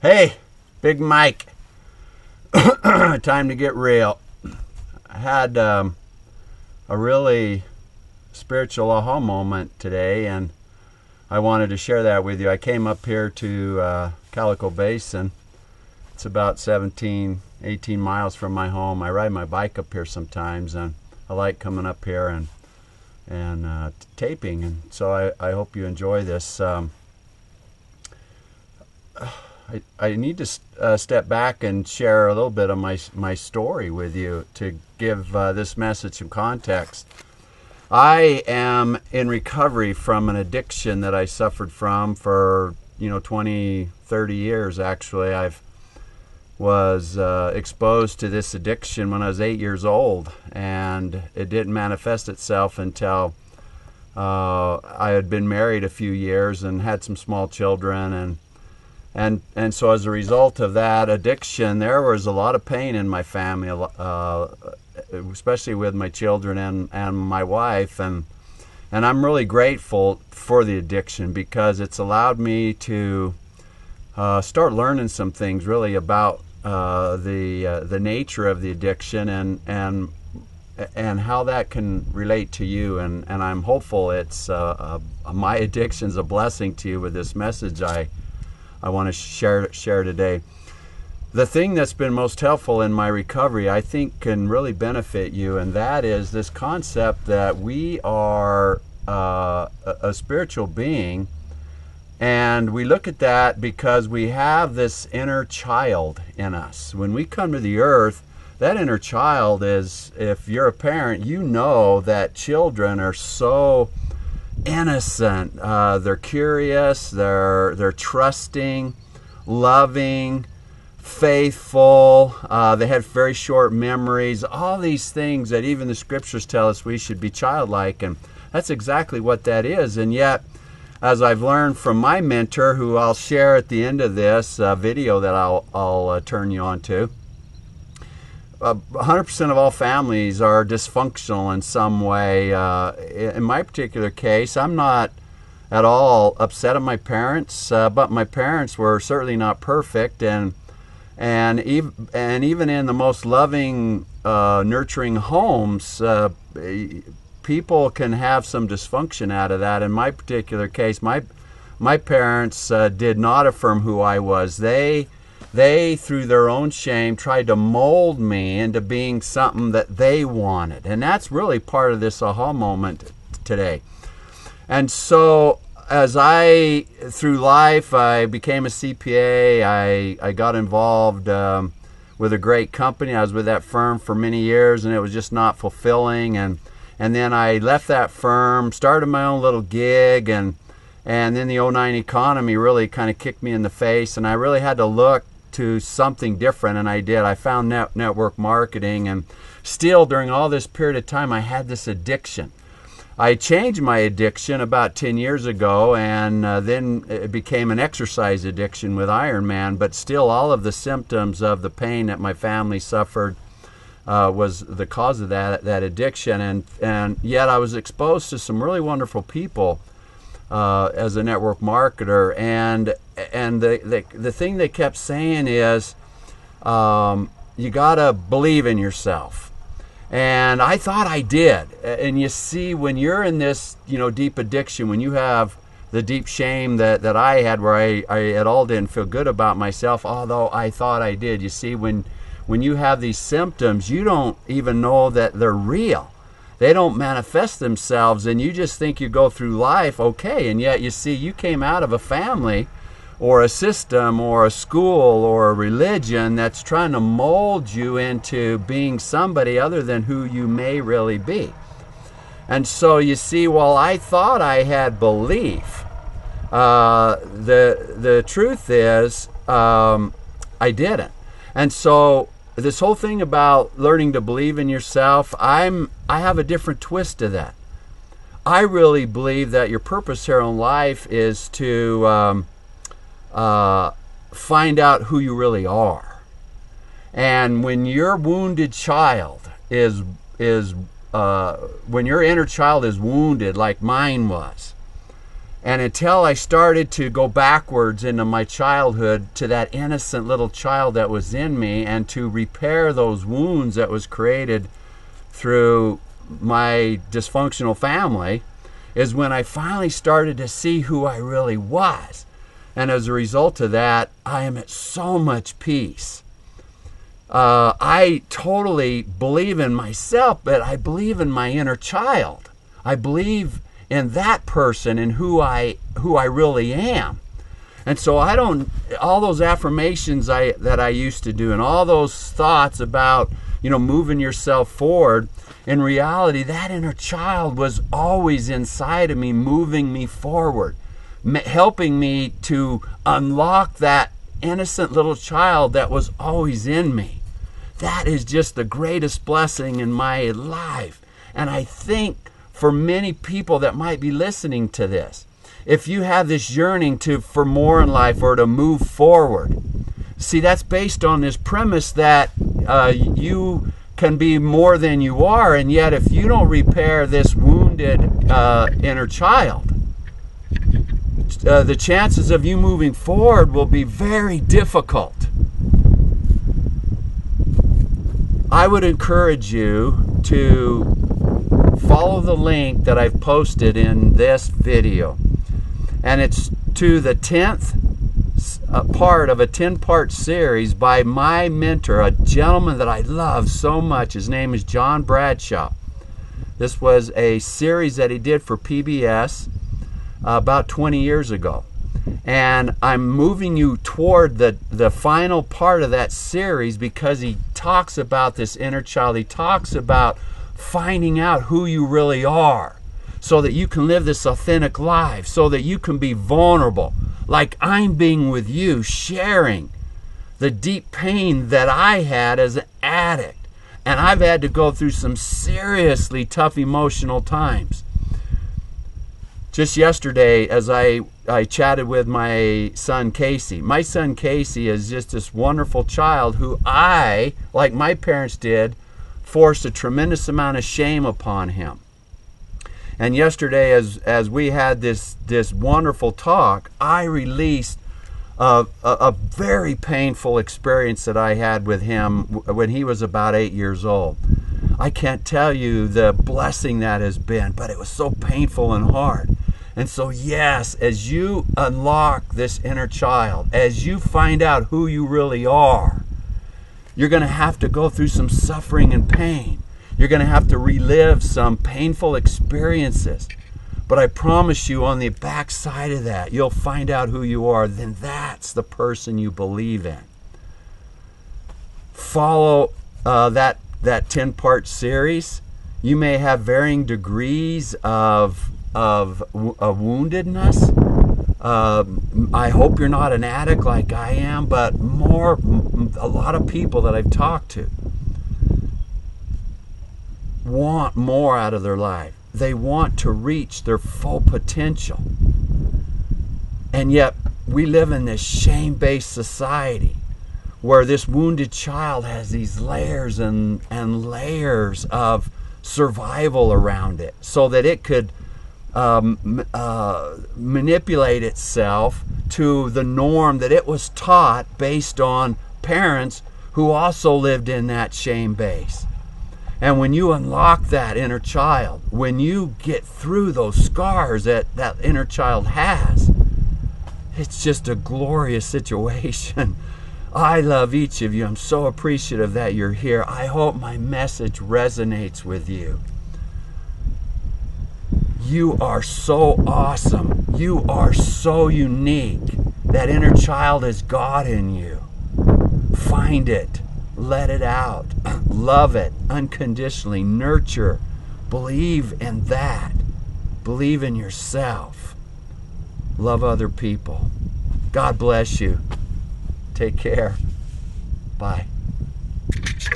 Hey, Big Mike. Time to get real. I had a really spiritual aha moment today, and I wanted to share that with you. I came up here to Calico Basin. It's about 17, 18 miles from my home. I ride my bike up here sometimes, and I like coming up here and taping. And so I hope you enjoy this. I need to step back and share a little bit of my story with you to give this message some context. I am in recovery from an addiction that I suffered from for 20, 30 years. Actually, I was exposed to this addiction when I was 8 years old, and it didn't manifest itself until I had been married a few years and had some small children, and so as a result of that addiction, there was a lot of pain in my family, especially with my children and my wife, and I'm really grateful for the addiction because it's allowed me to start learning some things really about the nature of the addiction and how that can relate to you, and I'm hopeful it's my addiction's a blessing to you with this message I want to share today. The thing that's been most helpful in my recovery, I think, can really benefit you, and that is this concept that we are a spiritual being, and we look at that because we have this inner child in us. When we come to the earth, that inner child is, if you're a parent, you know that children are so innocent. They're curious, they're trusting, loving, faithful. They have very short memories. All these things that even the scriptures tell us we should be childlike, and that's exactly what that is. And yet, as I've learned from my mentor, who I'll share at the end of this video that I'll turn you on to, 100% of all families are dysfunctional in some way. In my particular case, I'm not at all upset at my parents, but my parents were certainly not perfect, and even in the most loving, nurturing homes, people can have some dysfunction out of that. In my particular case, my parents did not affirm who I was. They, through their own shame, tried to mold me into being something that they wanted. And that's really part of this aha moment today. And so as through life, I became a CPA. I got involved with a great company. I was with that firm for many years, and it was just not fulfilling. And then I left that firm, started my own little gig, and then the '09 economy really kind of kicked me in the face, and I really had to look to something different, and I did. I found network marketing, and still during all this period of time I had this addiction. I changed my addiction about 10 years ago, and then it became an exercise addiction with Ironman, but still all of the symptoms of the pain that my family suffered was the cause of that addiction, and yet I was exposed to some really wonderful people as a network marketer, and the thing they kept saying is you gotta believe in yourself, and I thought I did. And you see, when you're in this deep addiction, when you have the deep shame that I had, where I at all didn't feel good about myself, although I thought I did. You see, when you have these symptoms, you don't even know that they're real. They don't manifest themselves, and you just think you go through life okay, and yet you see, you came out of a family or a system or a school or a religion that's trying to mold you into being somebody other than who you may really be. And so you see, while I thought I had belief, the truth is I didn't. And so this whole thing about learning to believe in yourself, I have a different twist to that. I really believe that your purpose here in life is to find out who you really are. And when your wounded child when your inner child is wounded like mine was, And until I started to go backwards into my childhood to that innocent little child that was in me, and to repair those wounds that was created through my dysfunctional family, is when I finally started to see who I really was. And as a result of that, I am at so much peace. I totally believe in myself, but I believe in my inner child. I believe in that person and who I really am. And so I don't, all those affirmations that I used to do, and all those thoughts about, moving yourself forward, in reality, that inner child was always inside of me, moving me forward, helping me to unlock that innocent little child that was always in me. That is just the greatest blessing in my life. And I think for many people that might be listening to this, if you have this yearning for more in life or to move forward, see, that's based on this premise that you can be more than you are, and yet if you don't repair this wounded inner child, the chances of you moving forward will be very difficult. I would encourage you to follow the link that I've posted in this video, and it's to the 10th part of a 10-part series by my mentor, a gentleman that I love so much. His name is John Bradshaw. This was a series that he did for PBS about 20 years ago. And I'm moving you toward the final part of that series because he talks about this inner child. He talks about finding out who you really are so that you can live this authentic life, so that you can be vulnerable, like I'm being with you, sharing the deep pain that I had as an addict. And I've had to go through some seriously tough emotional times. Just yesterday, as I chatted with my son Casey. My son Casey is just this wonderful child who I, like my parents did, forced a tremendous amount of shame upon him. And yesterday, as we had this wonderful talk, I released a very painful experience that I had with him when he was about 8 years old. I can't tell you the blessing that has been, but it was so painful and hard. And so, yes, as you unlock this inner child, as you find out who you really are, you're going to have to go through some suffering and pain. You're going to have to relive some painful experiences. But I promise you, on the backside of that, you'll find out who you are. Then that's the person you believe in. Follow that 10-part series. You may have varying degrees of woundedness. I hope you're not an addict like I am, but a lot of people that I've talked to want more out of their life. They want to reach their full potential. And yet we live in this shame-based society where this wounded child has these layers and layers of survival around it so that it could manipulate itself to the norm that it was taught based on parents who also lived in that shame base. And when you unlock that inner child, when you get through those scars that inner child has, it's just a glorious situation. I love each of you. I'm so appreciative that you're here. I hope my message resonates with you. You are so awesome. You are so unique. That inner child is God in you. Find it. Let it out. Love it unconditionally. Nurture. Believe in that. Believe in yourself. Love other people. God bless you. Take care. Bye.